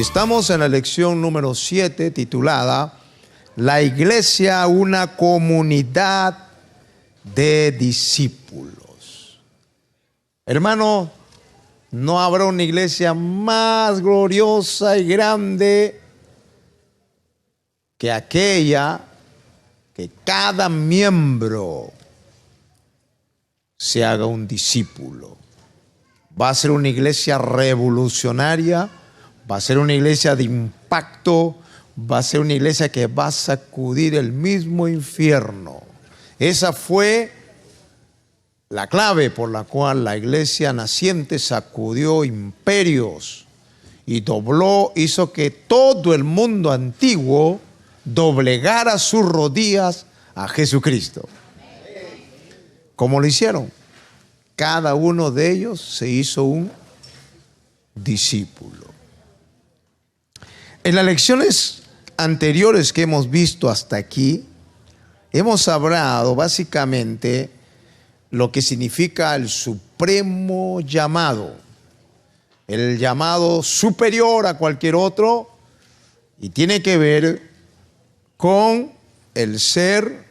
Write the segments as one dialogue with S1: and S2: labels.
S1: Y estamos en la lección número 7 titulada La Iglesia, una comunidad de discípulos. Hermano, no habrá una iglesia más gloriosa y grande que aquella que cada miembro se haga un discípulo. Va a ser una iglesia revolucionaria, va a ser una iglesia de impacto, va a ser una iglesia que va a sacudir el mismo infierno. Esa fue la clave por la cual la iglesia naciente sacudió imperios y hizo que todo el mundo antiguo doblegara sus rodillas a Jesucristo. ¿Cómo lo hicieron? Cada uno de ellos se hizo un discípulo. En las lecciones anteriores que hemos visto hasta aquí, hemos hablado básicamente lo que significa el supremo llamado, el llamado superior a cualquier otro, y tiene que ver con el ser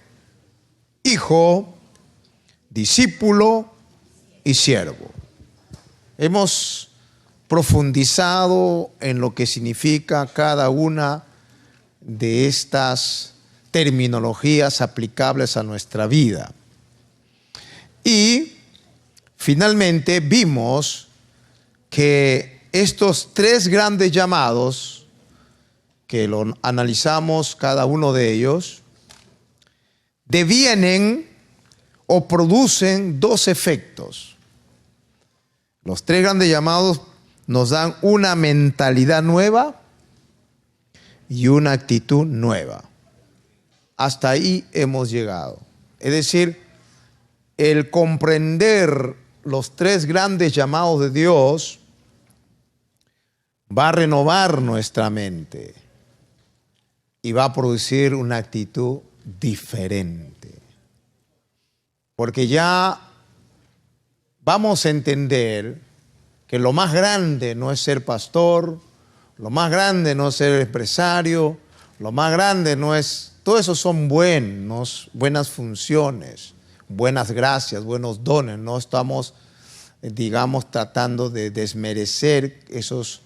S1: hijo, discípulo y siervo. Hemos profundizado en lo que significa cada una de estas terminologías aplicables a nuestra vida. Y finalmente vimos que estos tres grandes llamados, que lo analizamos cada uno de ellos, devienen o producen dos efectos. Los tres grandes llamados nos dan una mentalidad nueva y una actitud nueva. Hasta ahí hemos llegado. Es decir, el comprender los tres grandes llamados de Dios va a renovar nuestra mente y va a producir una actitud diferente. Porque ya vamos a entender que lo más grande no es ser pastor, lo más grande no es ser empresario, lo más grande no es... Todo eso son buenas funciones, buenas gracias, buenos dones. No estamos, digamos, tratando de desmerecer esos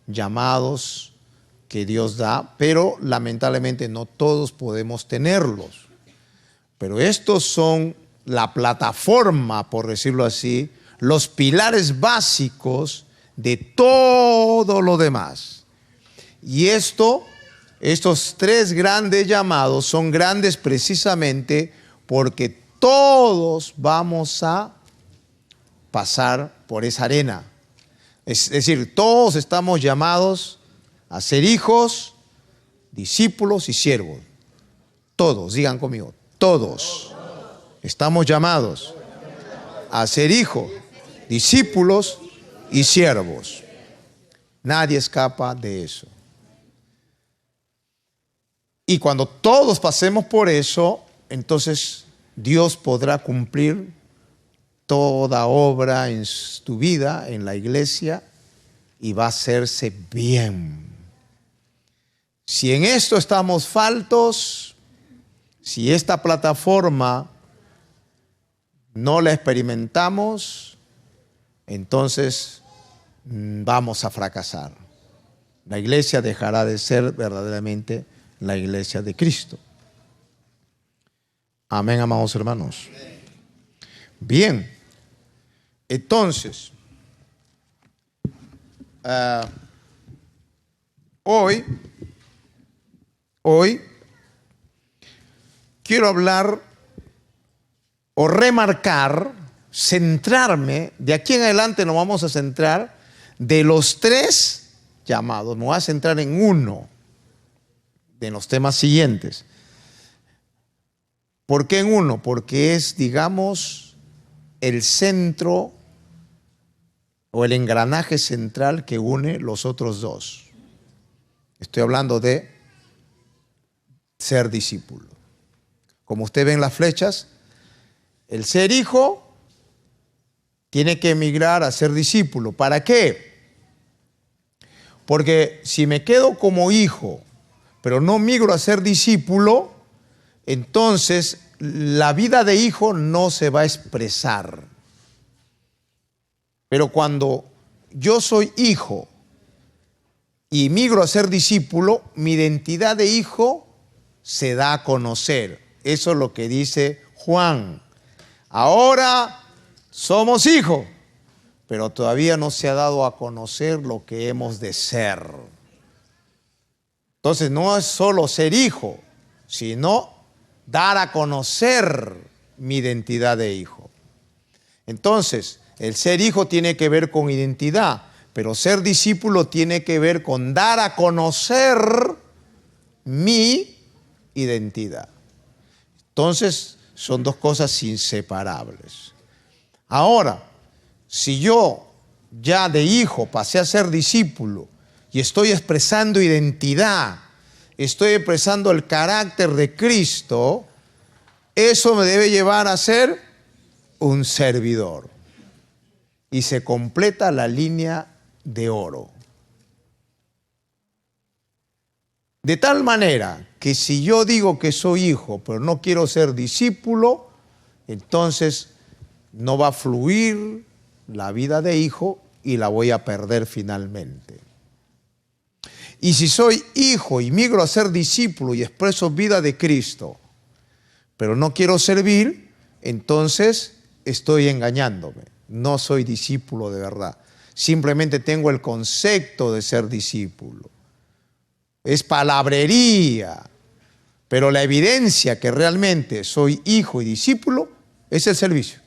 S1: llamados que Dios da, pero lamentablemente no todos podemos tenerlos. Pero estos son la plataforma, por decirlo así, los pilares básicos de todo lo demás. Y estos tres grandes llamados son grandes precisamente porque todos vamos a pasar por esa arena. Es decir, todos estamos llamados a ser hijos, discípulos y siervos. Todos, digan conmigo, todos estamos llamados a ser hijos, discípulos y siervos. Nadie escapa de eso. Y cuando todos pasemos por eso, entonces Dios podrá cumplir toda obra en tu vida, en la iglesia, y va a hacerse bien. Si en esto estamos faltos, si esta plataforma no la experimentamos, entonces vamos a fracasar. La iglesia dejará de ser verdaderamente la iglesia de Cristo. Amén, amados hermanos. Bien, entonces, hoy quiero hablar o remarcar, centrarme, de aquí en adelante nos vamos a centrar de los tres llamados. Me voy a centrar en uno de los temas siguientes. ¿Por qué en uno? Porque es, digamos, el centro o el engranaje central que une los otros dos. Estoy hablando de ser discípulo. Como usted ve en las flechas, el ser hijo tiene que emigrar a ser discípulo. ¿Para qué? Porque si me quedo como hijo, pero no migro a ser discípulo, entonces la vida de hijo no se va a expresar. Pero cuando yo soy hijo y migro a ser discípulo, mi identidad de hijo se da a conocer. Eso es lo que dice Juan. Ahora somos hijos, pero todavía no se ha dado a conocer lo que hemos de ser. Entonces no es solo ser hijo, sino dar a conocer mi identidad de hijo. Entonces, el ser hijo tiene que ver con identidad, pero ser discípulo tiene que ver con dar a conocer mi identidad. Entonces, son dos cosas inseparables. Ahora, si yo ya de hijo pasé a ser discípulo y estoy expresando identidad, estoy expresando el carácter de Cristo, eso me debe llevar a ser un servidor. Y se completa la línea de oro. De tal manera que si yo digo que soy hijo, pero no quiero ser discípulo, entonces no va a fluir la vida de hijo y la voy a perder finalmente. Y si soy hijo y migro a ser discípulo y expreso vida de Cristo, pero no quiero servir, entonces estoy engañándome. No soy discípulo de verdad. Simplemente tengo el concepto de ser discípulo. Es palabrería, pero la evidencia que realmente soy hijo y discípulo es el servicio.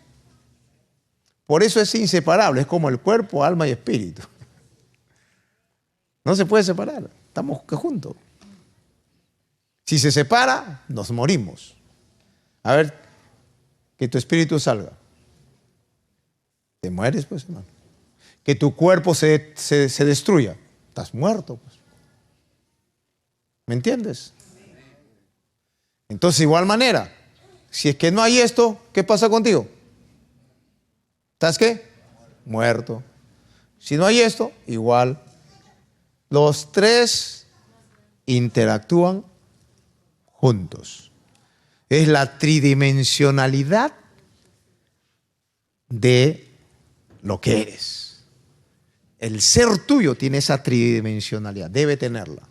S1: Por eso es inseparable, es como el cuerpo, alma y espíritu. No se puede separar, estamos juntos. Si se separa, nos morimos. A ver, que tu espíritu salga. Te mueres, pues, hermano. Que tu cuerpo se destruya. Estás muerto, pues. ¿Me entiendes? Entonces, de igual manera, si es que no hay esto, ¿qué pasa contigo? ¿Estás qué? Muerto. Si no hay esto, igual. Los tres interactúan juntos. Es la tridimensionalidad de lo que eres. El ser tuyo tiene esa tridimensionalidad, debe tenerla.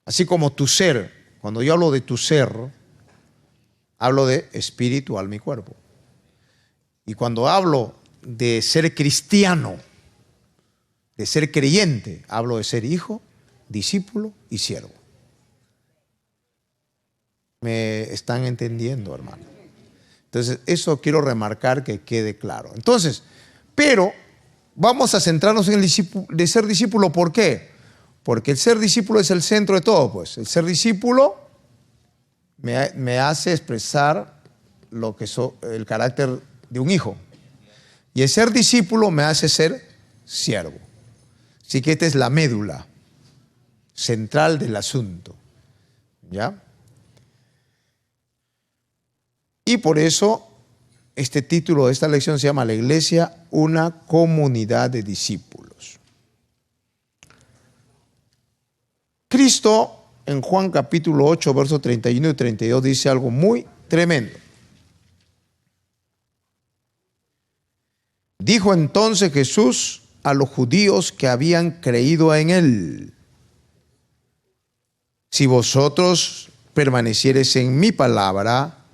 S1: Así como tu ser, cuando yo hablo de tu ser, hablo de espíritu, alma y cuerpo. Y cuando hablo de ser cristiano, de ser creyente, hablo de ser hijo, discípulo y siervo. ¿Me están entendiendo, hermano? Entonces, eso quiero remarcar que quede claro. Entonces, pero vamos a centrarnos en el de ser discípulo. ¿Por qué? Porque el ser discípulo es el centro de todo, pues. El ser discípulo me hace expresar lo que el carácter de un hijo. Y el ser discípulo me hace ser siervo. Así que esta es la médula central del asunto. ¿Ya? Y por eso este título de esta lección se llama La Iglesia, una comunidad de discípulos. Cristo en Juan capítulo 8, versos 31 y 32 dice algo muy tremendo. Dijo entonces Jesús a los judíos que habían creído en él: si vosotros permaneciereis en mi palabra,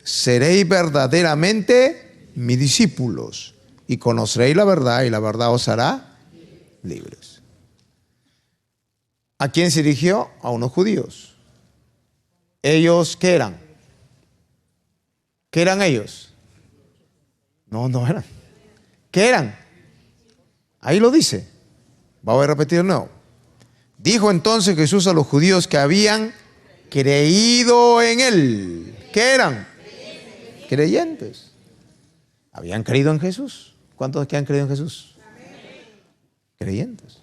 S1: seréis verdaderamente mis discípulos y conoceréis la verdad y la verdad os hará libres. ¿A quién se dirigió? A unos judíos. ¿Ellos qué eran? ¿Qué eran ellos? No eran. ¿Qué eran? Ahí lo dice. Vamos a repetir de nuevo. Dijo entonces Jesús a los judíos que habían creído en él. ¿Qué eran? Creyentes. ¿Habían creído en Jesús? ¿Cuántos que han creído en Jesús? Creyentes.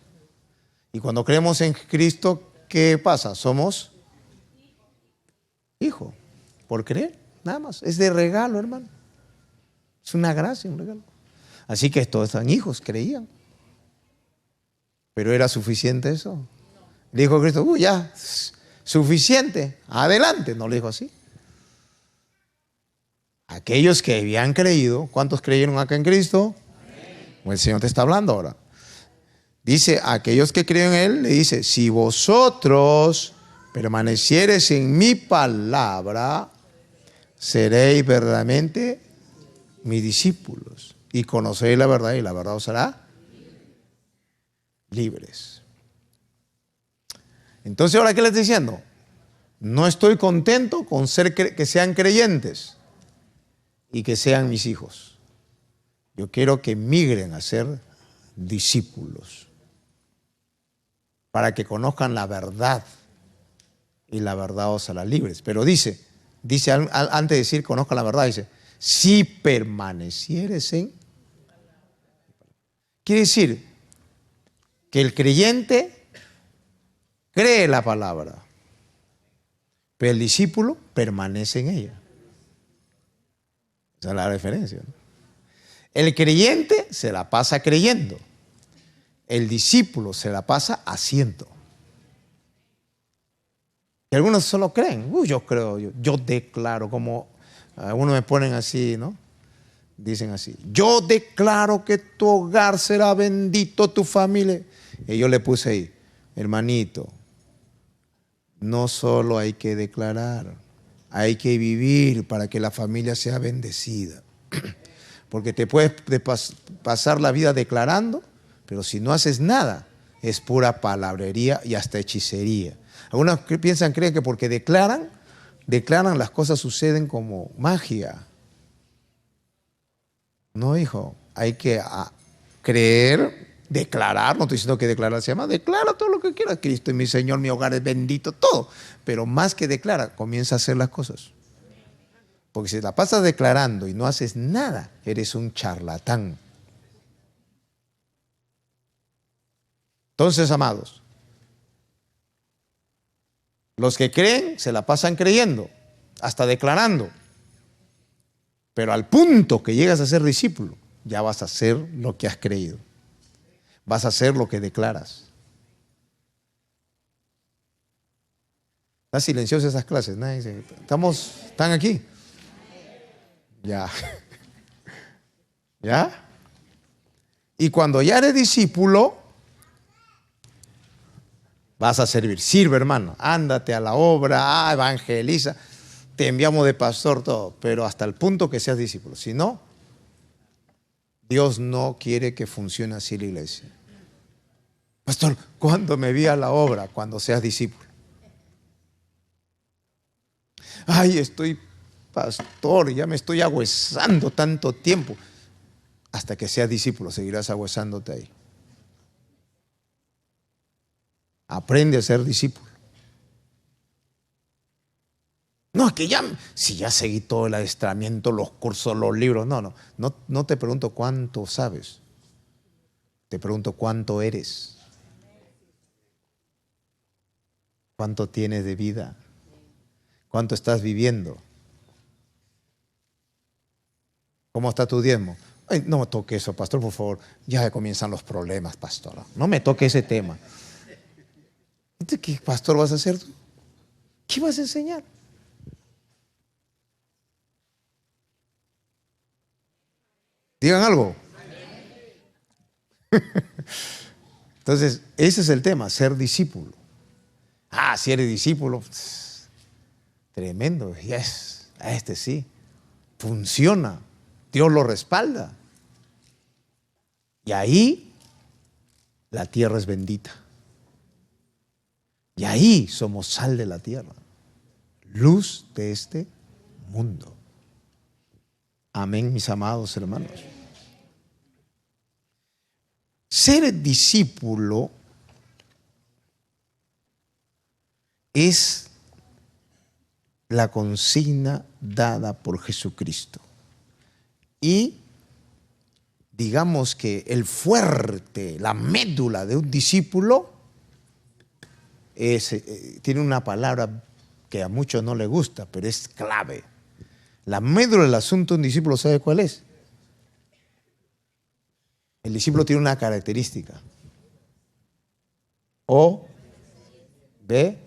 S1: Y cuando creemos en Cristo, ¿qué pasa? Somos hijos. Por creer, nada más. Es de regalo, hermano. Es una gracia, un regalo. Así que todos están hijos, creían. ¿Pero era suficiente eso? Le dijo Cristo, ya, suficiente, adelante. No le dijo así. Aquellos que habían creído, ¿cuántos creyeron acá en Cristo? Pues el Señor te está hablando ahora. Dice, aquellos que creen en Él, le dice, si vosotros permaneciereis en mi palabra, seréis verdaderamente mis discípulos y conoceréis la verdad y la verdad os hará libres. Entonces, ¿ahora qué le estoy diciendo? No estoy contento con que sean creyentes y que sean mis hijos. Yo quiero que migren a ser discípulos para que conozcan la verdad y la verdad os hará libres. Pero dice antes de decir conozcan la verdad, dice, si permanecieres en... Quiere decir que el creyente cree la palabra, pero el discípulo permanece en ella. Esa es la diferencia, ¿no? El creyente se la pasa creyendo. El discípulo se la pasa haciendo. Y algunos solo creen. Yo creo, yo declaro, como algunos me ponen así, ¿no? Dicen así, yo declaro que tu hogar será bendito, tu familia. Y yo le puse ahí, hermanito, no solo hay que declarar, hay que vivir para que la familia sea bendecida. Porque te puedes pasar la vida declarando, pero si no haces nada, es pura palabrería y hasta hechicería. Algunos creen que porque declaran, las cosas suceden como magia. No, hijo, hay que creer, declarar. No estoy diciendo que declarar se llama, declara todo lo que quieras. Cristo es mi Señor, mi hogar es bendito, todo. Pero más que declara, comienza a hacer las cosas. Porque si la pasas declarando y no haces nada, eres un charlatán. Entonces, amados, los que creen se la pasan creyendo, hasta declarando. Pero al punto que llegas a ser discípulo, ya vas a hacer lo que has creído. Vas a hacer lo que declaras. Están silenciosas esas clases. Nadie dice, ¿están aquí? Ya. ¿Ya? Y cuando ya eres discípulo, vas a servir. Sirve, hermano. Ándate a la obra, evangeliza. Te enviamos de pastor, todo. Pero hasta el punto que seas discípulo. Si no, Dios no quiere que funcione así la iglesia. Pastor, ¿cuándo me vi a la obra? Cuando seas discípulo. Ay, estoy pastor, ya me estoy ahuesando tanto tiempo. Hasta que seas discípulo, seguirás ahuesándote ahí. Aprende a ser discípulo. No, es que si ya seguí todo el adiestramiento, los cursos, los libros. No te pregunto cuánto sabes. Te pregunto cuánto eres. ¿Cuánto tienes de vida? ¿Cuánto estás viviendo? ¿Cómo está tu diezmo? Ay, no me toque eso, pastor, por favor. Ya comienzan los problemas, pastor. No me toque ese tema. Entonces, ¿qué pastor vas a hacer tú? ¿Qué vas a enseñar? Digan algo. Entonces, ese es el tema, ser discípulo. Si eres discípulo, tremendo. Yes, a este sí. Funciona. Dios lo respalda. Y ahí la tierra es bendita. Y ahí somos sal de la tierra, luz de este mundo. Amén, mis amados hermanos. Ser discípulo es la consigna dada por Jesucristo. Y digamos que el fuerte, la médula de un discípulo tiene una palabra que a muchos no les gusta, pero es clave. La médula del asunto de un discípulo, ¿sabe cuál es? El discípulo tiene una característica. obediencia.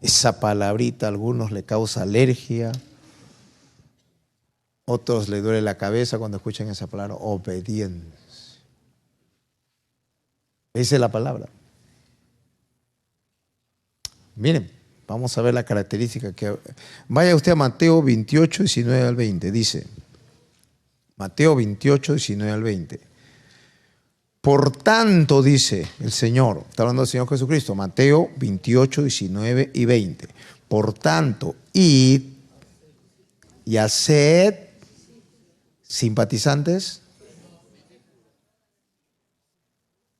S1: Esa palabrita a algunos le causa alergia, otros les duele la cabeza cuando escuchan esa palabra, obediencia. Esa es la palabra. Miren, vamos a ver la característica que... Vaya usted a Mateo 28, 19 al 20, dice. Mateo 28, 19 al 20. Por tanto, dice el Señor, está hablando del Señor Jesucristo, Mateo 28, 19 y 20. Por tanto, id y haced simpatizantes,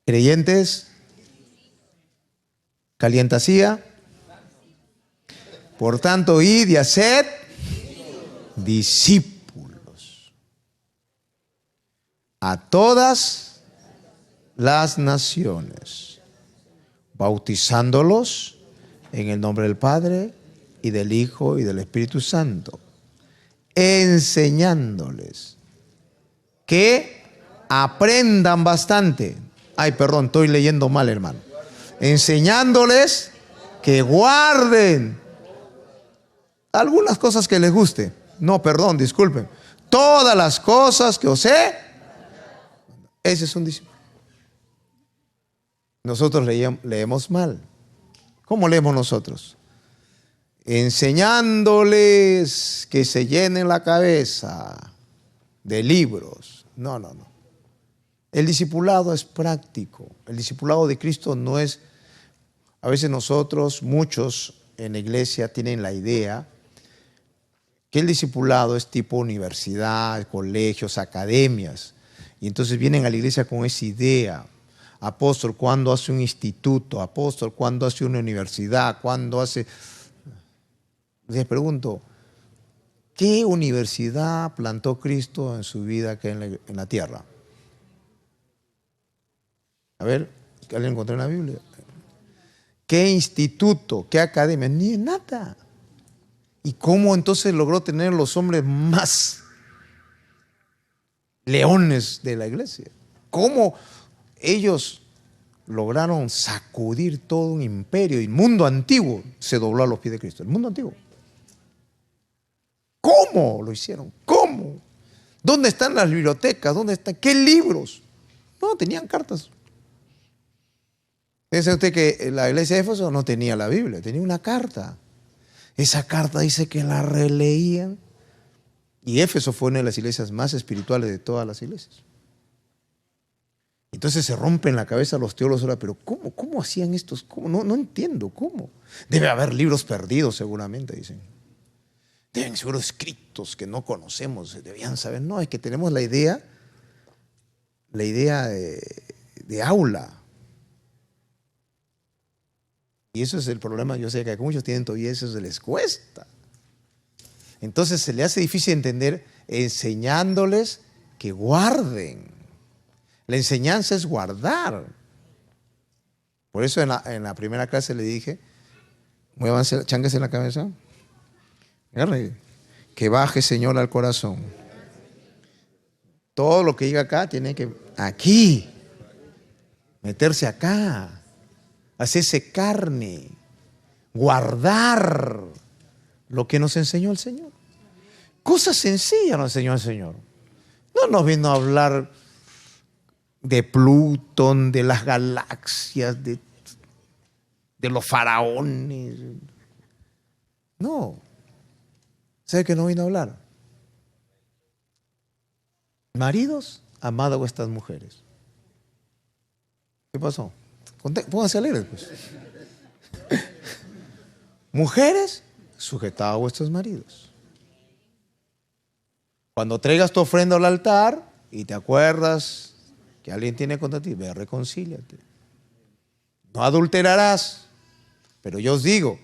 S1: creyentes, calientacía. Por tanto, id y haced discípulos a todas las naciones, bautizándolos en el nombre del Padre y del Hijo y del Espíritu Santo, enseñándoles que aprendan bastante. Ay, perdón, estoy leyendo mal, hermano. Enseñándoles que guarden algunas cosas que les guste. No, perdón, disculpen. Todas las cosas que os he. Ese es un discípulo. Nosotros leemos mal. ¿Cómo leemos nosotros? Enseñándoles que se llenen la cabeza de libros. No, no, no. El discipulado es práctico. El discipulado de Cristo no es... A veces nosotros, muchos en la iglesia tienen la idea que el discipulado es tipo universidad, colegios, academias. Y entonces vienen a la iglesia con esa idea. Apóstol, ¿cuándo hace un instituto? Apóstol, ¿cuándo hace una universidad? ¿Cuándo hace...? Les pregunto, ¿qué universidad plantó Cristo en su vida acá en la tierra? A ver, ¿alguien encontró en la Biblia? ¿Qué instituto? ¿Qué academia? Ni nada. ¿Y cómo entonces logró tener los hombres más leones de la iglesia? ¿Cómo ellos lograron sacudir todo un imperio? El mundo antiguo se dobló a los pies de Cristo. El mundo antiguo. ¿Cómo lo hicieron? ¿Cómo? ¿Dónde están las bibliotecas? ¿Dónde están? ¿Qué libros? No, tenían cartas. Piensa usted que la iglesia de Éfeso no tenía la Biblia, tenía una carta. Esa carta dice que la releían. Y Éfeso fue una de las iglesias más espirituales de todas las iglesias. Entonces se rompen la cabeza los teólogos ahora, pero ¿cómo hacían estos? ¿Cómo? No entiendo, ¿cómo? Debe haber libros perdidos seguramente, dicen. Deben ser escritos que no conocemos, debían saber. No, es que tenemos la idea de aula. Y eso es el problema, yo sé que a muchos tienen todavía eso, se les cuesta. Entonces se le hace difícil entender enseñándoles que guarden. La enseñanza es guardar. Por eso en la primera clase le dije, muévanse, chánguese la cabeza. Agarre, que baje, Señor, al corazón. Todo lo que diga acá tiene que, aquí, meterse acá. Hacerse carne, guardar lo que nos enseñó el Señor. Cosas sencillas nos enseñó el Señor. No nos vino a hablar de Plutón, de las galaxias, de los faraones. No. ¿Sabe qué nos vino a hablar? Maridos, amad a vuestras mujeres. ¿Qué pasó? Pónganse alegres, pues. Mujeres, sujetad a vuestros maridos. Cuando traigas tu ofrenda al altar y te acuerdas que alguien tiene contra ti, ve, reconcíliate. No adulterarás. Pero yo os digo,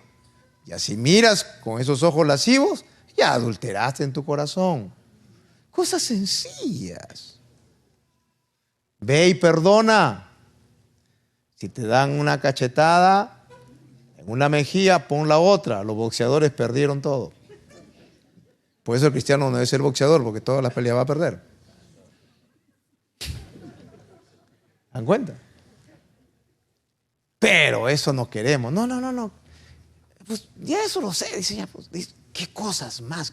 S1: ya si miras con esos ojos lascivos, ya adulteraste en tu corazón. Cosas sencillas. Ve y perdona. Si te dan una cachetada en una mejilla, pon la otra. Los boxeadores perdieron todo. Por eso el cristiano no debe ser boxeador, porque todas las peleas va a perder. ¿Dan cuenta? Pero eso no queremos. No, no, no, no. Pues ya eso lo sé. Dice, ya, pues, ¿qué cosas más?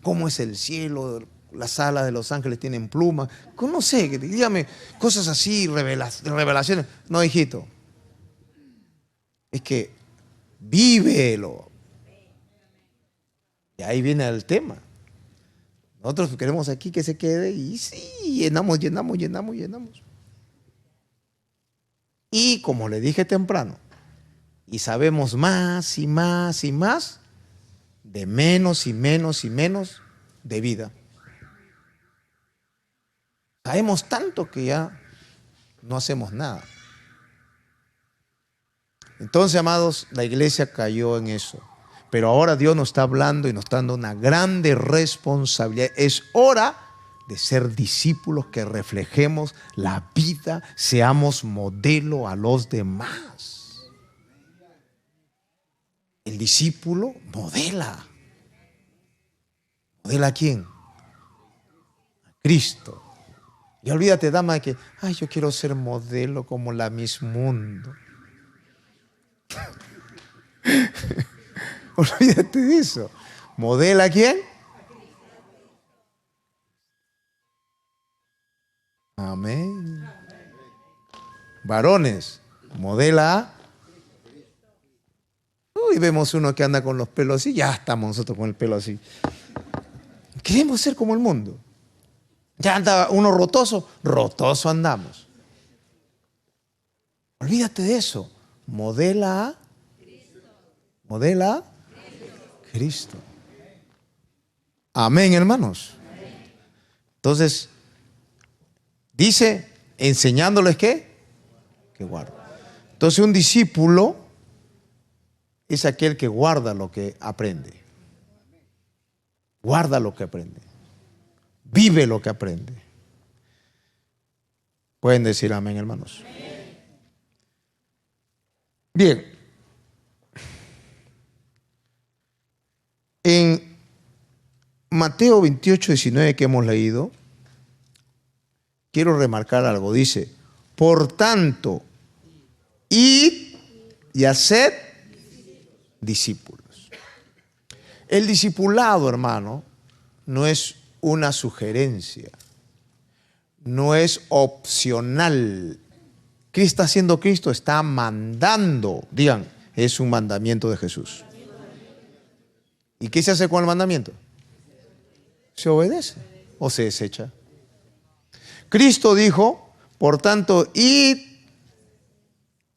S1: ¿Cómo es el cielo? Las alas de los ángeles tienen plumas. No sé, dígame cosas así, revelaciones. No, hijito. Es que vívelo. Y ahí viene el tema. Nosotros queremos aquí que se quede y sí, llenamos. Y como le dije temprano, y sabemos más y más y más de menos y menos y menos de vida. Sabemos tanto que ya no hacemos nada. Entonces, amados, la iglesia cayó en eso. Pero ahora Dios nos está hablando y nos está dando una grande responsabilidad. Es hora de ser discípulos que reflejemos la vida, seamos modelo a los demás. El discípulo modela. ¿Modela a quién? A Cristo. Y olvídate, dama, de que, ay, yo quiero ser modelo como la Miss Mundo. Olvídate de eso. ¿Modela a quién? Amén. Varones, modela a. Uy, vemos uno que anda con los pelos así, ya estamos nosotros con el pelo así. Queremos ser como el mundo. Ya anda uno rotoso andamos. Olvídate de eso. Modela a Cristo. Amén, hermanos. Entonces, dice, enseñándoles ¿qué? Que guarda. Entonces, un discípulo es aquel que guarda lo que aprende. Guarda lo que aprende. Vive lo que aprende. Pueden decir amén, hermanos. Bien. En Mateo 28, 19 que hemos leído, quiero remarcar algo. Dice, por tanto, id y haced discípulos. El discipulado, hermano, no es una sugerencia, no es opcional. ¿Qué está haciendo Cristo? Está mandando. Digan, es un mandamiento de Jesús. ¿Y qué se hace con el mandamiento? ¿Se obedece o se desecha? Cristo dijo, por tanto, id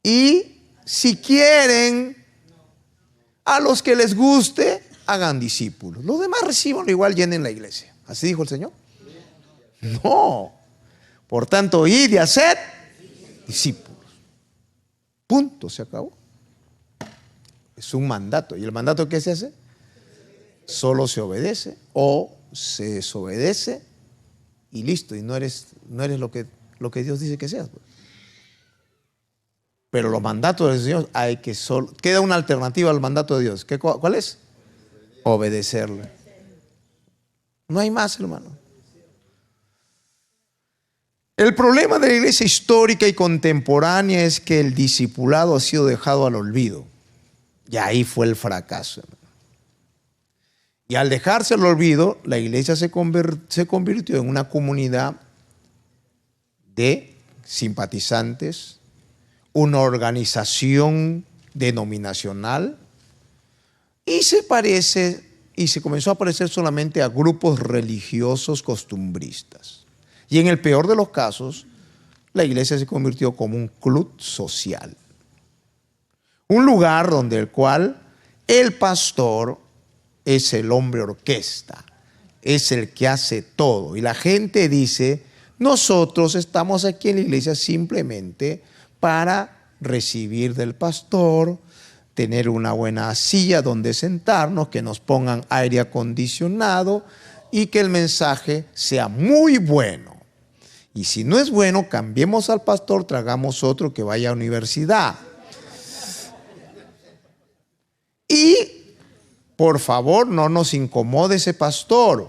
S1: y si quieren, a los que les guste, hagan discípulos. Los demás reciban igual, llenen la iglesia. ¿Así dijo el Señor? No. Por tanto, id y haced discípulos. Punto, se acabó. Es un mandato. ¿Y el mandato qué se hace? Solo se obedece o se desobedece y listo. Y no eres lo que Dios dice que seas. Pero los mandatos del Señor hay que queda una alternativa al mandato de Dios. ¿Cuál es? Obedecerle. No hay más, hermano. El problema de la iglesia histórica y contemporánea es que el discipulado ha sido dejado al olvido. Y ahí fue el fracaso, hermano. Y al dejarse al olvido, la iglesia se convirtió en una comunidad de simpatizantes, una organización denominacional, y se comenzó a parecer solamente a grupos religiosos costumbristas. Y en el peor de los casos, la iglesia se convirtió como un club social. Un lugar donde el cual el pastor es el hombre orquesta, es el que hace todo. Y la gente dice, nosotros estamos aquí en la iglesia simplemente para recibir del pastor, tener una buena silla donde sentarnos, que nos pongan aire acondicionado y que el mensaje sea muy bueno. Y si no es bueno, cambiemos al pastor, tragamos otro que vaya a universidad. Y por favor, no nos incomode ese pastor,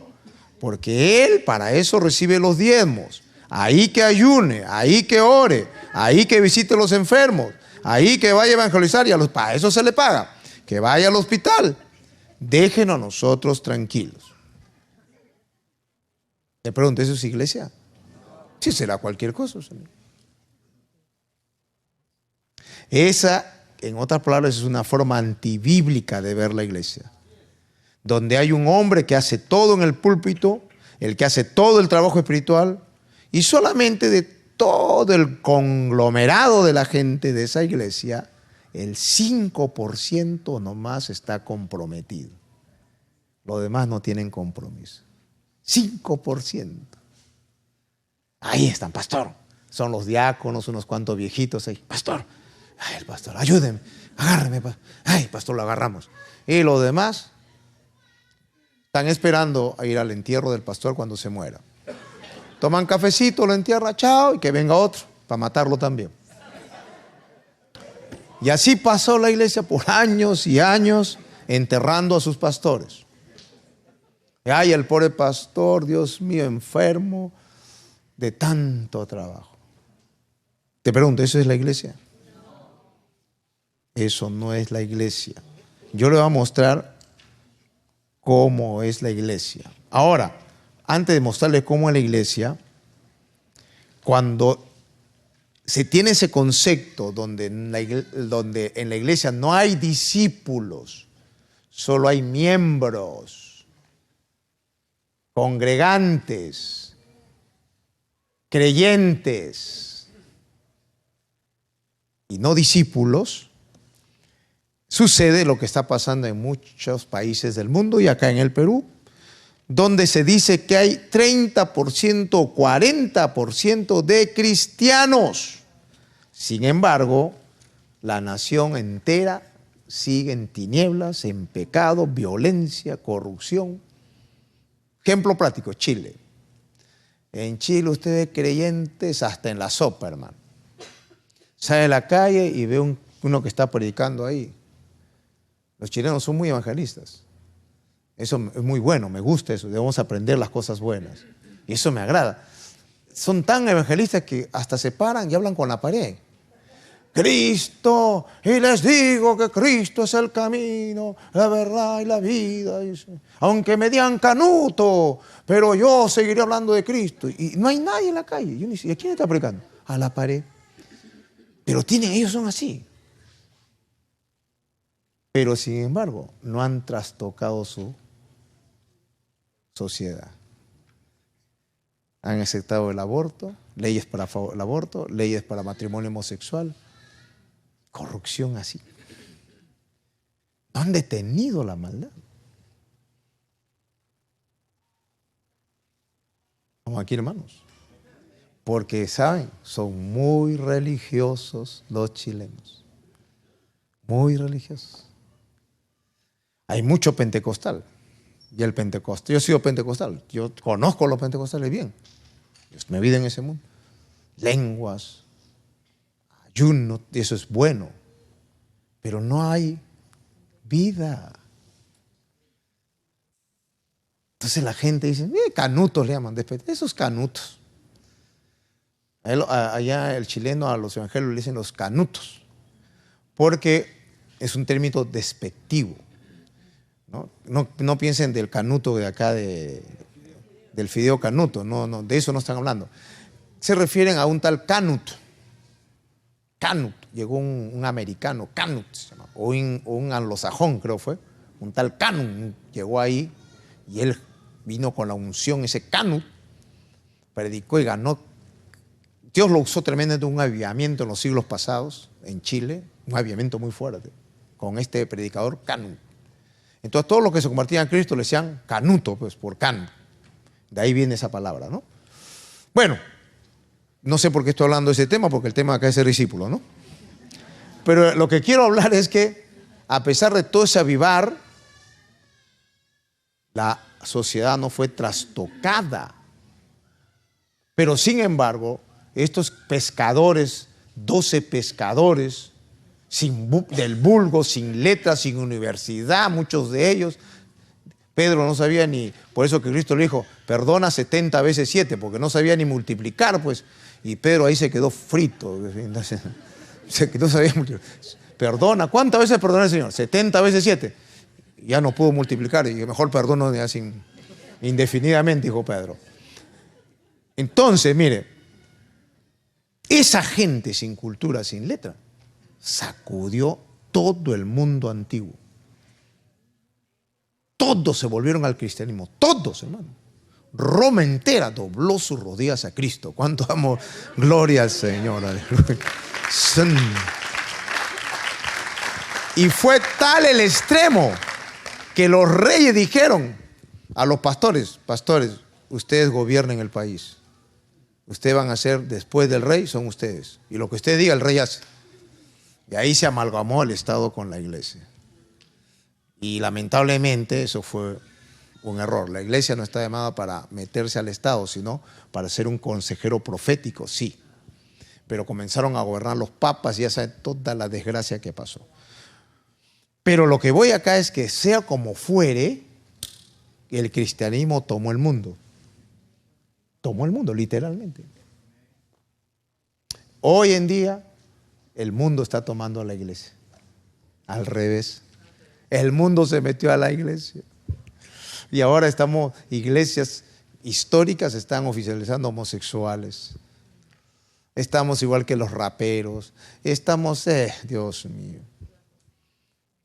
S1: porque él para eso recibe los diezmos. ahí que ayune, ahí que ore, ahí que visite a los enfermos, ahí que vaya a evangelizar, y para eso se le paga, que vaya al hospital. Déjenos a nosotros tranquilos. Le pregunto, ¿eso es iglesia? Sí, será cualquier cosa, Señor. Esa, en otras palabras, es una forma antibíblica de ver la iglesia, donde hay un hombre que hace todo en el púlpito, el que hace todo el trabajo espiritual, y solamente de todo el conglomerado de la gente de esa iglesia, el 5% nomás está comprometido. Los demás no tienen compromiso. 5%. Ahí están, pastor. Son los diáconos, unos cuantos viejitos ahí. Pastor, ay, el pastor, ayúdenme, agárreme. Ay, pastor, lo agarramos. Y los demás están esperando a ir al entierro del pastor cuando se muera. Toman cafecito, lo entierra, chao, y que venga otro para matarlo también. Y así pasó la iglesia por años y años enterrando a sus pastores. Ay, el pobre pastor, Dios mío, enfermo de tanto trabajo. Te pregunto, ¿eso es la iglesia? Eso no es la iglesia. Yo le voy a mostrar cómo es la iglesia. Ahora, antes de mostrarle cómo es la iglesia, cuando se tiene ese concepto donde en la iglesia no hay discípulos, solo hay miembros, congregantes, creyentes y no discípulos, sucede lo que está pasando en muchos países del mundo y acá en el Perú, donde se dice que hay 30% o 40% de cristianos. Sin embargo, la nación entera sigue en tinieblas, en pecado, violencia, corrupción. Ejemplo práctico, Chile. En Chile usted ve creyentes hasta en la sopa, hermano. Sale a la calle y ve uno que está predicando ahí. Los chilenos son muy evangelistas. Eso es muy bueno, me gusta eso. Debemos aprender las cosas buenas. Y eso me agrada. Son tan evangelistas que hasta se paran y hablan con la pared. Cristo, y les digo que Cristo es el camino, la verdad y la vida. Aunque me digan canuto, pero yo seguiré hablando de Cristo. Y no hay nadie en la calle. Yo ni sé, ¿a quién está predicando? A la pared. Pero ellos son así. Pero sin embargo, no han trastocado su sociedad. Han aceptado el aborto, leyes para el aborto, leyes para matrimonio homosexual, corrupción así. No han detenido la maldad. Vamos aquí, hermanos. Porque, ¿saben? Son muy religiosos los chilenos. Muy religiosos. Hay mucho pentecostal. Y el pentecostal, yo he sido pentecostal, yo conozco a los pentecostales bien. Yo me vi en ese mundo. Lenguas, ayuno, eso es bueno. Pero no hay vida. Entonces la gente dice, canutos le llaman, esos canutos. Allá el chileno a los evangelios le dicen los canutos, porque es un término despectivo. No piensen del canuto de acá, del fideo canuto, no, de eso no están hablando. Se refieren a un tal Canut. Canut, llegó un americano, Canut se llama, o un anglosajón creo fue, un tal Canut llegó ahí y él vino con la unción, ese Canut, predicó y ganó. Dios lo usó tremendamente un avivamiento en los siglos pasados en Chile, un avivamiento muy fuerte, con este predicador Canut. Entonces todos los que se convertían a Cristo le decían canuto, pues por can. De ahí viene esa palabra, ¿no? Bueno, no sé por qué estoy hablando de ese tema, porque el tema acá es ser discípulo, ¿no? Pero lo que quiero hablar es que a pesar de todo ese avivar, la sociedad no fue trastocada. Pero sin embargo, estos pescadores, 12 pescadores, del vulgo, sin letras, sin universidad, muchos de ellos, Pedro no sabía ni, por eso que Cristo le dijo, perdona 70 veces 7, porque no sabía ni multiplicar, pues. Y Pedro ahí se quedó frito. No sabía multiplicar. Perdona, ¿cuántas veces perdona el Señor? 70 veces 7. Ya no pudo multiplicar, y mejor perdono así indefinidamente, dijo Pedro. Entonces, mire, esa gente sin cultura, sin letra, sacudió todo el mundo antiguo. Todos se volvieron al cristianismo, todos, hermano. Roma entera dobló sus rodillas a Cristo. ¿Cuánto amo? Gloria al Señor. Y fue tal el extremo que los reyes dijeron a los pastores, pastores, ustedes gobiernen el país. Ustedes van a ser, después del rey, son ustedes. Y lo que usted diga, el rey hace. Y ahí se amalgamó el Estado con la iglesia. Y lamentablemente eso fue un error. La iglesia no está llamada para meterse al Estado, sino para ser un consejero profético, sí. Pero comenzaron a gobernar los papas y ya saben toda la desgracia que pasó. Pero lo que voy acá es que sea como fuere, el cristianismo tomó el mundo. Tomó el mundo, literalmente. Hoy en día, el mundo está tomando a la iglesia. Al revés. El mundo se metió a la iglesia. Y ahora iglesias históricas están oficializando homosexuales. Estamos igual que los raperos. Estamos, Dios mío.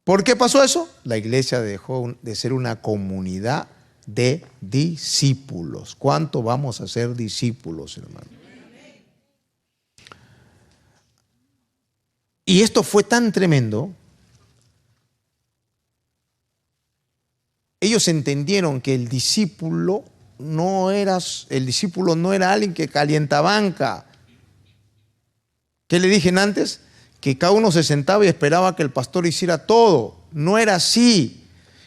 S1: ¿Por qué pasó eso? La iglesia dejó de ser una comunidad de discípulos. ¿Cuánto vamos a ser discípulos, hermano? Y esto fue tan tremendo. Ellos entendieron que el discípulo no era alguien que calienta banca. ¿Qué le dije antes? Que cada uno se sentaba y esperaba que el pastor hiciera todo. No era así.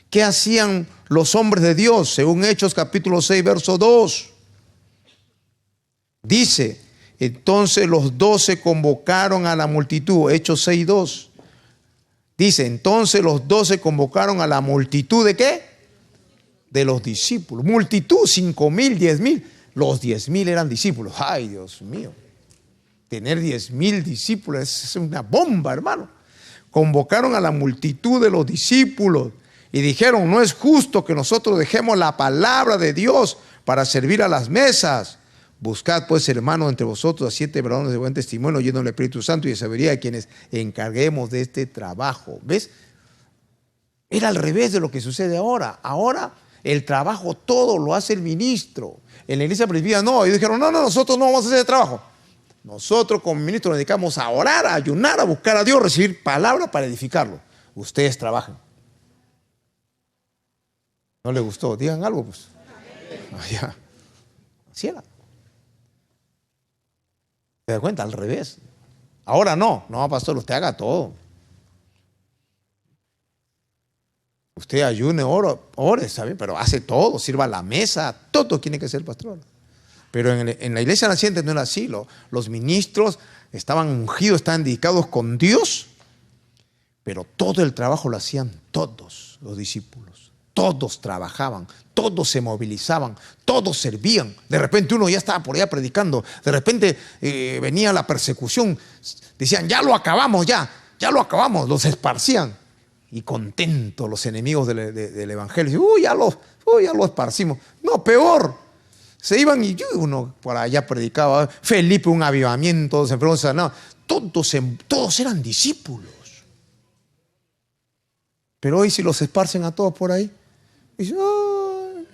S1: ¿Qué hacían los hombres de Dios? Según Hechos capítulo 6, verso 2. Dice, entonces los 12 convocaron a la multitud. Hechos 6, 2. Dice, entonces los 12 convocaron a la multitud ¿de qué? De los discípulos. Multitud, 5,000, 10,000. Los 10,000 eran discípulos. Ay, Dios mío. Tener 10,000 discípulos es una bomba, hermano. Convocaron a la multitud de los discípulos y dijeron, no es justo que nosotros dejemos la palabra de Dios para servir a las mesas. Buscad pues, hermanos, entre vosotros a 7 varones de buen testimonio, llenos del Espíritu Santo y de sabiduría, a quienes encarguemos de este trabajo. ¿Ves? Era al revés de lo que sucede ahora. Ahora el trabajo todo lo hace el ministro. En la iglesia presbiteriana no, ellos dijeron, no, nosotros no vamos a hacer el trabajo. Nosotros como ministros nos dedicamos a orar, a ayunar, a buscar a Dios, recibir palabra para edificarlo. Ustedes trabajan. ¿No les gustó? Digan algo, pues. Ya. Así era. ¿Se da cuenta? Al revés. Ahora no, pastor, usted haga todo. Usted ayune, ore, ¿sabe? Pero hace todo, sirva la mesa, todo tiene que ser pastor. Pero en la iglesia naciente no era así. Los ministros estaban ungidos, estaban dedicados con Dios, pero todo el trabajo lo hacían todos los discípulos. Todos trabajaban, todos se movilizaban, todos servían. De repente uno ya estaba por allá predicando, de repente venía la persecución, decían, ya lo acabamos, ya lo acabamos, los esparcían. Y contentos los enemigos del evangelio, ya lo esparcimos. No, peor. Se iban y uno por allá predicaba, Felipe un avivamiento, se enfermó, no, todos eran discípulos. Pero hoy si los esparcen a todos por ahí, dicen, ay,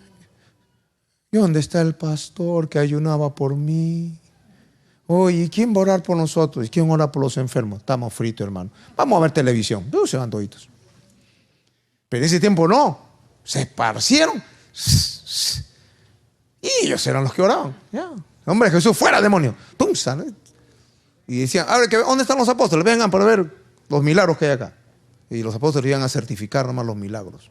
S1: ¿y dónde está el pastor que ayunaba por mí? Oye, ¿y quién va a orar por nosotros? ¿Y quién ora por los enfermos? Estamos fritos, hermano. Vamos a ver televisión. Todos se van toditos. Pero en ese tiempo no, se esparcieron. Y ellos eran los que oraban. Ya. Hombre, Jesús, fuera, demonio. ¡Pum! Y decían, a ver, ¿dónde están los apóstoles? Vengan para ver los milagros que hay acá. Y los apóstoles iban a certificar nomás los milagros.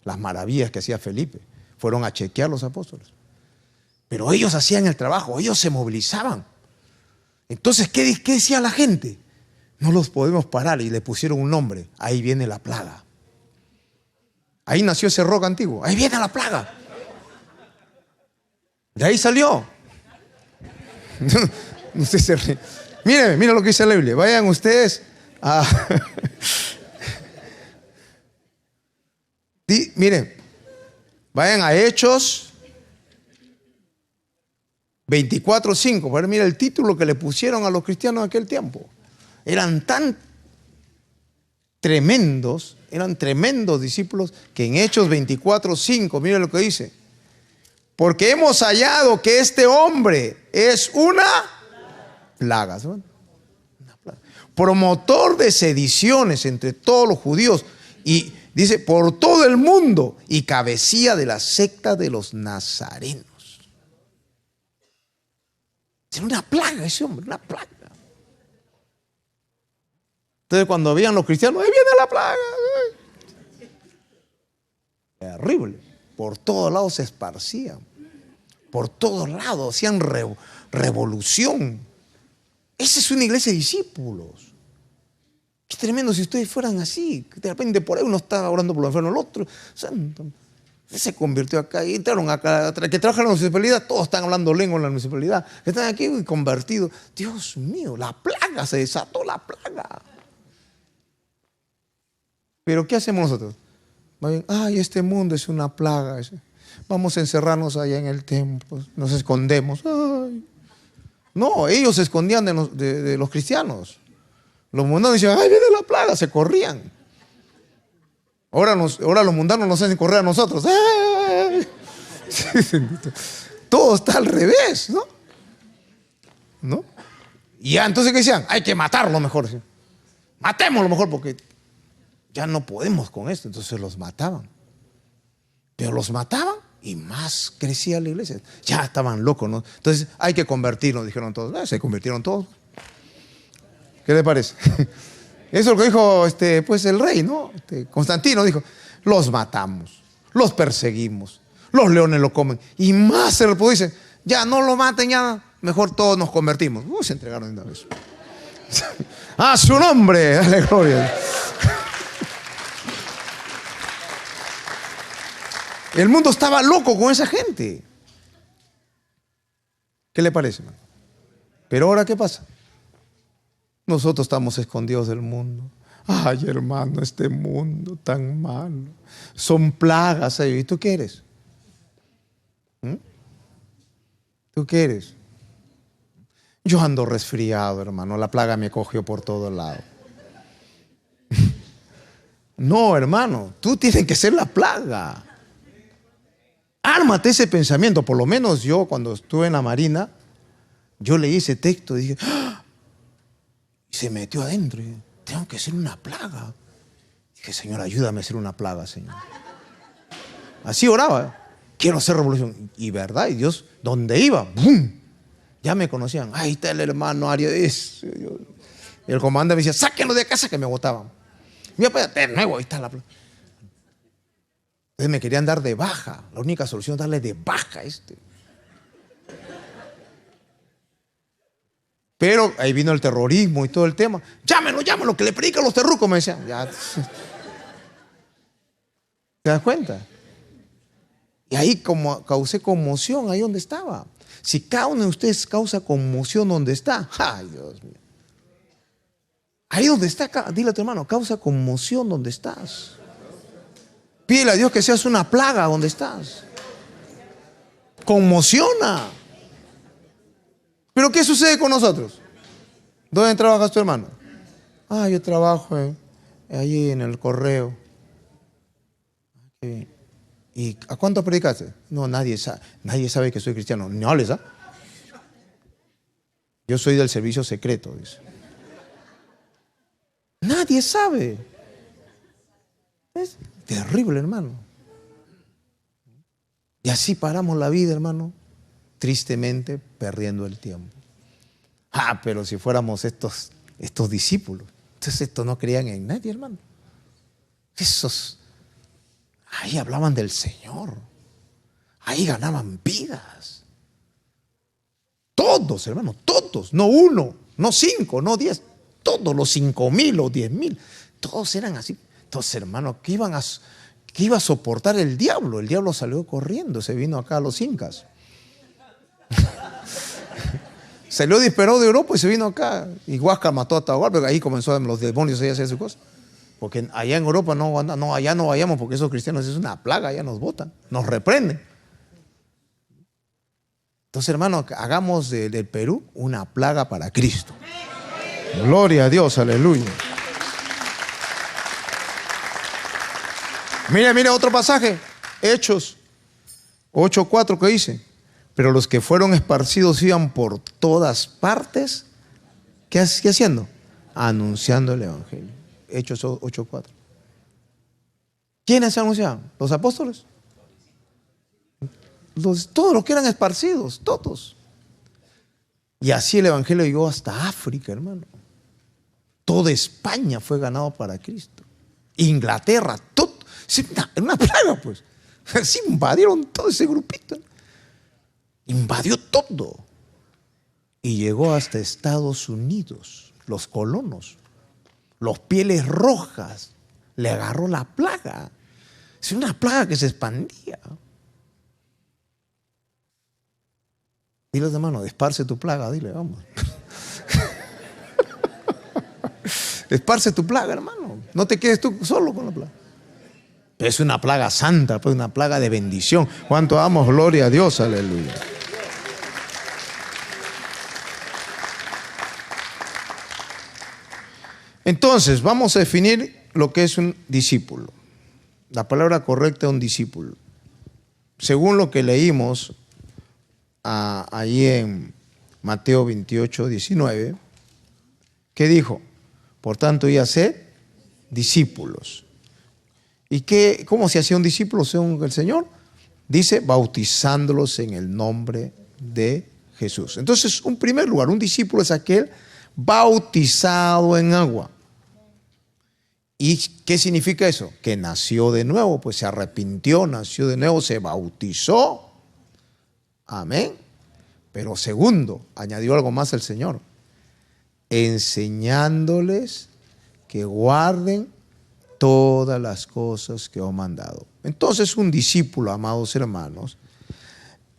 S1: Las maravillas que hacía Felipe. Fueron a chequear los apóstoles. Pero ellos hacían el trabajo, ellos se movilizaban. Entonces, ¿qué decía la gente? No los podemos parar, y le pusieron un nombre. Ahí viene la plaga. Ahí nació ese rock antiguo. Ahí viene la plaga. De ahí salió. Usted se ríe. Mire lo que dice la Biblia. Vayan ustedes a... Miren, vayan a Hechos 24:5. Mira el título que le pusieron a los cristianos en aquel tiempo. Eran tan tremendos, eran tremendos discípulos, que en Hechos 24:5, mire lo que dice: porque hemos hallado que este hombre es una plaga, ¿saben? Una plaga, promotor de sediciones entre todos los judíos, y dice por todo el mundo, y cabecilla de la secta de los nazarenos. Es una plaga ese hombre, una plaga. Entonces cuando veían los cristianos, ahí viene la plaga. Terrible. Por todos lados se esparcían. Por todos lados hacían revolución. Esa es una iglesia de discípulos. Qué tremendo si ustedes fueran así. De repente por ahí uno está orando por los enfermos, el otro santo, se convirtió acá y entraron acá, que trabajan en la municipalidad, todos están hablando lengua en la municipalidad, que están aquí y convertidos. Dios mío, la plaga, se desató la plaga. Pero ¿qué hacemos nosotros? Ay, este mundo es una plaga. Vamos a encerrarnos allá en el templo, nos escondemos. Ay. No, ellos se escondían de los cristianos. Los mundanos decían, ay, viene la plaga, se corrían. Ahora los mundanos nos hacen correr a nosotros. ¡Ay! Todo está al revés, ¿no? Y ya, entonces, ¿qué decían? Hay que matarlo mejor. Matémoslo mejor porque ya no podemos con esto. Entonces los mataban. Pero los mataban y más crecía la iglesia. Ya estaban locos, ¿no? Entonces hay que convertirnos, dijeron todos. Se convirtieron todos. ¿Qué le parece? Eso es lo que dijo pues el rey, ¿no? Constantino dijo, los matamos, los perseguimos, los leones lo comen. Y más se reproducen. Ya no lo maten, ya mejor todos nos convertimos. Se entregaron de una vez. ¡A su nombre! ¡Dale gloria! El mundo estaba loco con esa gente. ¿Qué le parece, hermano? Pero ahora, ¿qué pasa? Nosotros estamos escondidos del mundo. Ay, hermano, este mundo tan malo. Son plagas. ¿Y tú qué eres? ¿Tú qué eres? Yo ando resfriado, hermano. La plaga me cogió por todos lados. No, hermano. Tú tienes que ser la plaga. Ármate ese pensamiento. Por lo menos yo, cuando estuve en la Marina, yo leí ese texto y dije, ¡ah! Y se metió adentro. Y dije, tengo que ser una plaga. Dije, Señor, ayúdame a ser una plaga, Señor. Así oraba. Quiero hacer revolución. Y verdad, y Dios, donde iba, ¡bum! Ya me conocían. Ahí está el hermano Arias. Y el comandante me decía, sáquenlo de casa, que me botaban. Mira, pues, de nuevo, ahí está la plaga. Entonces me querían dar de baja. La única solución es darle de baja a este. Pero ahí vino el terrorismo y todo el tema. Llámenlo, que le predican los terrucos, me decían. Ya. ¿Te das cuenta? Y ahí como causé conmoción ahí donde estaba. Si cada uno de ustedes causa conmoción donde está, ay, Dios mío. Ahí donde está, dile a tu hermano, causa conmoción donde estás. Pídele a Dios que seas una plaga donde estás. Conmociona. Pero ¿qué sucede con nosotros? ¿Dónde trabajas tu hermano? Yo trabajo allí en el correo. ¿Y a cuánto predicaste? No, nadie sabe que soy cristiano. No les da. Yo soy del servicio secreto, dice. Nadie sabe. Es terrible, hermano. Y así paramos la vida, hermano. Tristemente perdiendo el tiempo. Pero si fuéramos estos discípulos, entonces estos no creían en nadie, hermano. Ahí hablaban del Señor. Ahí ganaban vidas. Todos, hermano, todos. No uno, no 5, no 10. Todos los 5,000 o 10,000. Todos eran así. Entonces, hermano, ¿Qué iba a soportar el diablo? El diablo salió corriendo, se vino acá a los incas. Salió disparado de Europa y se vino acá. Y Huáscar mató a Atahualpa, pero ahí comenzó los demonios a hacer su cosa. Porque allá en Europa allá no vayamos porque esos cristianos es una plaga, allá nos botan, nos reprenden. Entonces, hermano, hagamos del Perú una plaga para Cristo. Gloria a Dios, aleluya. Mira otro pasaje, Hechos 8:4 que dice, pero los que fueron esparcidos iban por todas partes, ¿qué haciendo? Anunciando el evangelio. Hechos 8:4. ¿Quiénes anunciaban? Los apóstoles. Todos los que eran esparcidos, todos. Y así el evangelio llegó hasta África, hermano. Toda España fue ganado para Cristo. Inglaterra, todo. Una plaga, pues. Así invadieron todo ese grupito. Invadió todo. Y llegó hasta Estados Unidos. Los colonos, los pieles rojas, le agarró la plaga. Es una plaga que se expandía. Dile, hermano, esparce tu plaga, dile, vamos. Esparce tu plaga, hermano. No te quedes tú solo con la plaga. Es una plaga santa, pues una plaga de bendición. ¿Cuánto damos gloria a Dios? Aleluya. Entonces, vamos a definir lo que es un discípulo. La palabra correcta es un discípulo. Según lo que leímos allí en Mateo 28:19, ¿qué dijo? Por tanto, y hacer discípulos. ¿Y cómo se hacía un discípulo según el Señor? Dice, bautizándolos en el nombre de Jesús. Entonces, en primer lugar, un discípulo es aquel bautizado en agua. ¿Y qué significa eso? Que nació de nuevo, pues se arrepintió, nació de nuevo, se bautizó. Amén. Pero segundo, añadió algo más el Señor, enseñándoles que guarden todas las cosas que os he mandado. Entonces, un discípulo, amados hermanos,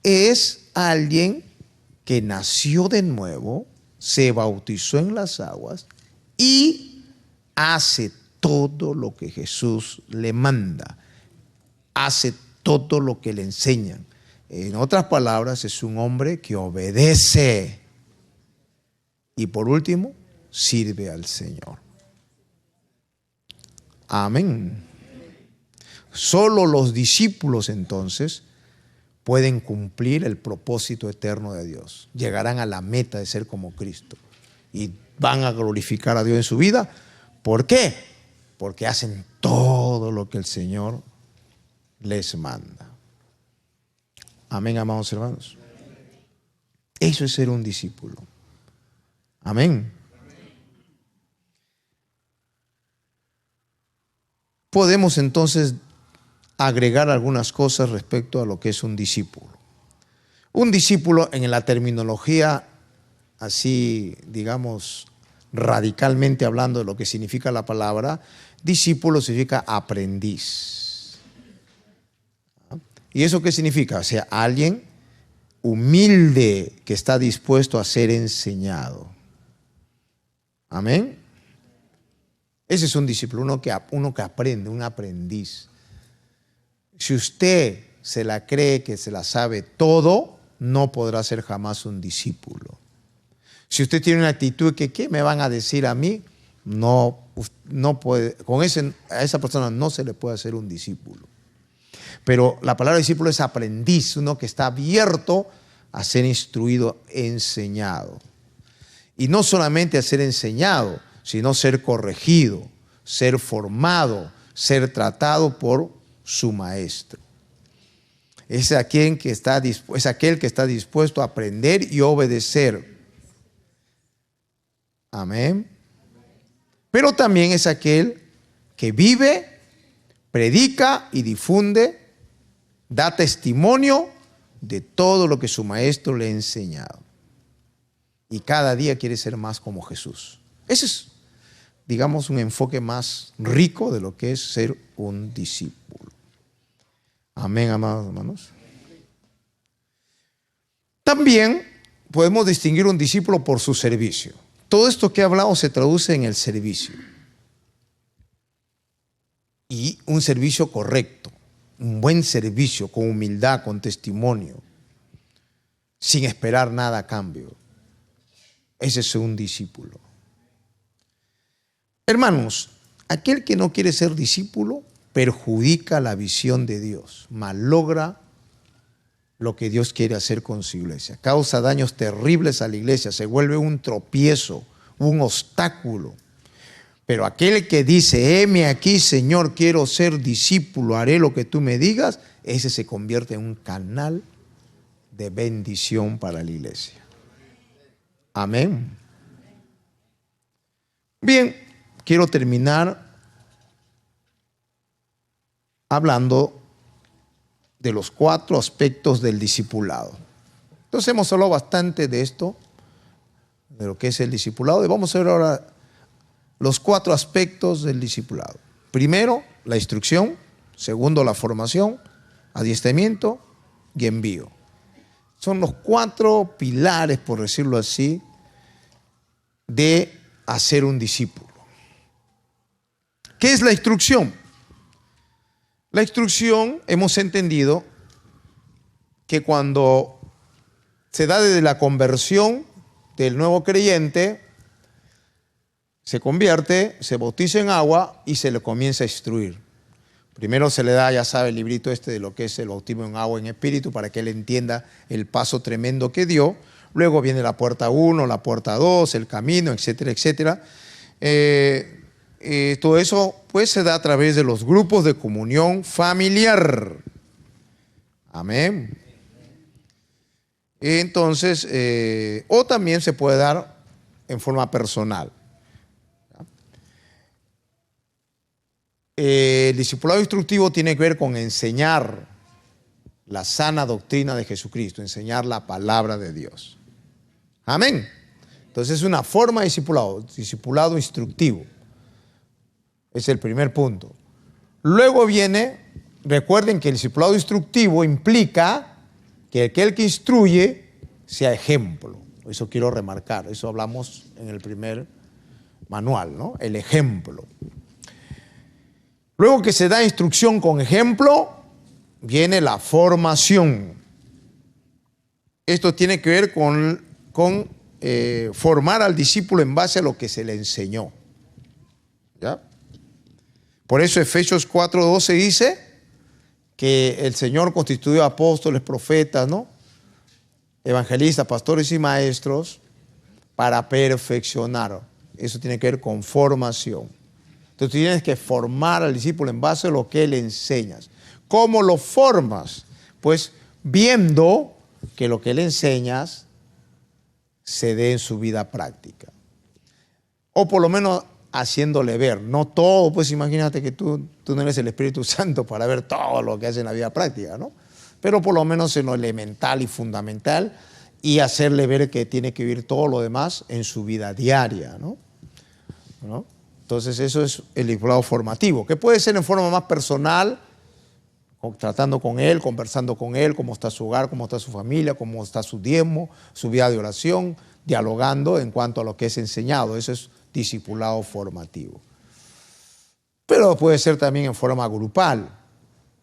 S1: es alguien que nació de nuevo, se bautizó en las aguas y hace todo lo que Jesús le manda, hace todo lo que le enseñan. En otras palabras, es un hombre que obedece y por último, sirve al Señor. Amén. Solo los discípulos entonces pueden cumplir el propósito eterno de Dios. Llegarán a la meta de ser como Cristo y van a glorificar a Dios en su vida. ¿Por qué? Porque hacen todo lo que el Señor les manda. Amén, amados hermanos. Eso es ser un discípulo. Amén. Podemos entonces agregar algunas cosas respecto a lo que es un discípulo. Un discípulo, en la terminología así, digamos, radicalmente hablando de lo que significa la palabra, discípulo significa aprendiz. ¿Y eso qué significa? O sea, alguien humilde que está dispuesto a ser enseñado. Amén. Ese es un discípulo, uno que aprende, un aprendiz. Si usted se la cree que se la sabe todo, no podrá ser jamás un discípulo. Si usted tiene una actitud que ¿qué me van a decir a mí? No puede, a esa persona no se le puede hacer un discípulo. Pero la palabra discípulo es aprendiz, uno que está abierto a ser instruido, enseñado. Y no solamente a ser enseñado, sino ser corregido, ser formado, ser tratado por su maestro. Es aquel que está dispuesto a aprender y obedecer. Amén. Pero también es aquel que vive, predica y difunde, da testimonio de todo lo que su maestro le ha enseñado. Y cada día quiere ser más como Jesús. Ese es, digamos, un enfoque más rico de lo que es ser un discípulo. Amén, amados hermanos. También podemos distinguir un discípulo por su servicio. Todo esto que he hablado se traduce en el servicio. Y un servicio correcto, un buen servicio, con humildad, con testimonio, sin esperar nada a cambio. Ese es un discípulo. Hermanos, aquel que no quiere ser discípulo perjudica la visión de Dios, malogra lo que Dios quiere hacer con su iglesia, causa daños terribles a la iglesia, se vuelve un tropiezo, un obstáculo. Pero aquel que dice, heme aquí, Señor, quiero ser discípulo, haré lo que tú me digas, ese se convierte en un canal de bendición para la iglesia. Amén. Bien, quiero terminar hablando de los 4 aspectos del discipulado. Entonces hemos hablado bastante de esto, de lo que es el discipulado, y vamos a ver ahora los 4 aspectos del discipulado. Primero, la instrucción. Segundo, la formación, adiestramiento y envío. Son los 4 pilares, por decirlo así, de hacer un discípulo. ¿Qué es la instrucción? La instrucción, hemos entendido que cuando se da desde la conversión del nuevo creyente, se convierte, se bautiza en agua y se le comienza a instruir. Primero se le da, ya sabe, el librito este de lo que es el bautismo en agua en espíritu, para que él entienda el paso tremendo que dio. Luego viene la puerta 1, la puerta 2, el camino, etcétera, etcétera. Todo eso pues se da a través de los grupos de comunión familiar. Amén. Entonces, o también se puede dar en forma personal. El discipulado instructivo tiene que ver con enseñar la sana doctrina de Jesucristo, enseñar la palabra de Dios. Amén. Entonces es una forma de discipulado instructivo. Es el primer punto. Luego viene, recuerden que el discipulado instructivo implica que aquel que instruye sea ejemplo. Eso quiero remarcar, eso hablamos en el primer manual, ¿no? El ejemplo. Luego que se da instrucción con ejemplo, viene la formación. Esto tiene que ver con formar al discípulo en base a lo que se le enseñó. ¿Ya? Por eso Efesios 4:12 dice que el Señor constituyó apóstoles, profetas, ¿no? Evangelistas, pastores y maestros para perfeccionar. Eso tiene que ver con formación. Entonces tú tienes que formar al discípulo en base a lo que le enseñas. ¿Cómo lo formas? Pues viendo que lo que le enseñas se dé en su vida práctica. O por lo menos haciéndole ver. No todo, pues imagínate que tú no eres el Espíritu Santo para ver todo lo que hace en la vida práctica, ¿no? Pero por lo menos en lo elemental y fundamental, y hacerle ver que tiene que vivir todo lo demás en su vida diaria, ¿no? Entonces eso es el discipulado formativo, que puede ser en forma más personal, tratando con él, conversando con él, cómo está su hogar, cómo está su familia, cómo está su diezmo, su vida de oración, dialogando en cuanto a lo que es enseñado. Eso es discipulado formativo. Pero puede ser también en forma grupal,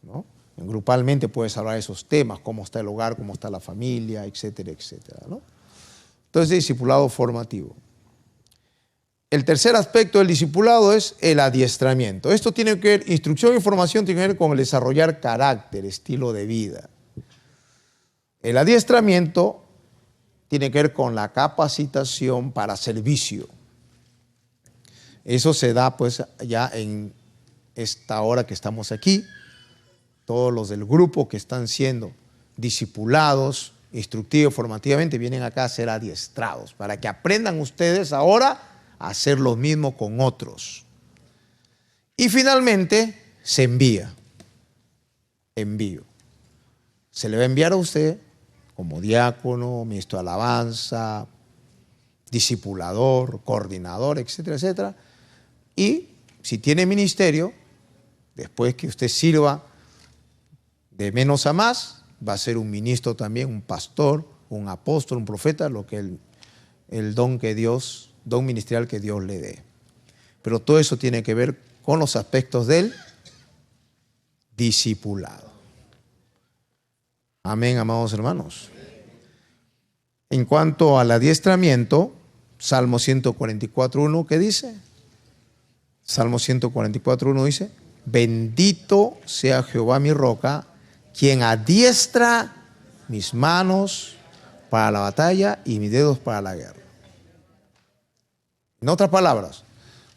S1: ¿no? Grupalmente puedes hablar de esos temas, cómo está el hogar, cómo está la familia, etcétera, etcétera, ¿no? Entonces, discipulado formativo. El tercer aspecto del discipulado es el adiestramiento. Esto tiene que ver, instrucción y formación tiene que ver con el desarrollar carácter, estilo de vida. El adiestramiento tiene que ver con la capacitación para servicio. Eso se da pues ya en esta hora que estamos aquí. Todos los del grupo que están siendo discipulados, instructivos, formativamente, vienen acá a ser adiestrados, para que aprendan ustedes ahora a hacer lo mismo con otros. Y finalmente se envía. Envío. Se le va a enviar a usted como diácono, ministro de alabanza, discipulador, coordinador, etcétera, etcétera. Y si tiene ministerio, después que usted sirva De menos a más, va a ser un ministro también, un pastor, un apóstol, un profeta, lo que el don ministerial que Dios le dé. Pero todo eso tiene que ver con los aspectos del discipulado. Amén, amados hermanos. En cuanto al adiestramiento, Salmo 144:1, ¿qué dice? Salmo 144:1 dice: bendito sea Jehová mi roca, quien adiestra mis manos para la batalla y mis dedos para la guerra. En otras palabras,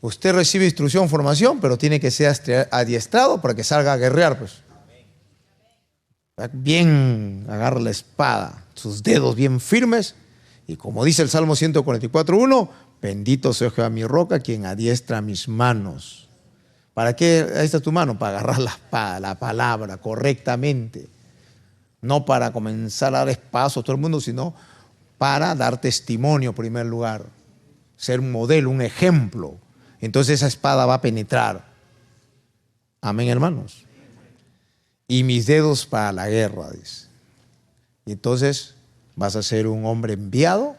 S1: usted recibe instrucción, formación, pero tiene que ser adiestrado para que salga a guerrear, pues. Bien, agarra la espada, sus dedos bien firmes, y como dice el Salmo 144:1, bendito sea Jehová mi roca, quien adiestra mis manos. ¿Para qué adiestra tu mano? Para agarrar la espada, la palabra, correctamente. No para comenzar a dar espadazos a todo el mundo, sino para dar testimonio en primer lugar. Ser un modelo, un ejemplo. Entonces esa espada va a penetrar. Amén, hermanos. Y mis dedos para la guerra, dice. Y entonces vas a ser un hombre enviado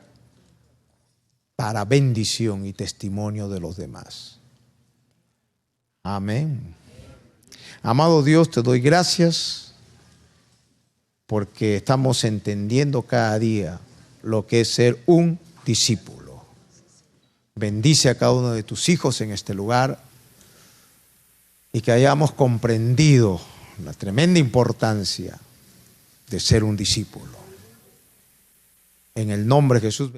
S1: para bendición y testimonio de los demás. Amén. Amado Dios, te doy gracias porque estamos entendiendo cada día lo que es ser un discípulo. Bendice a cada uno de tus hijos en este lugar y que hayamos comprendido la tremenda importancia de ser un discípulo. En el nombre de Jesús.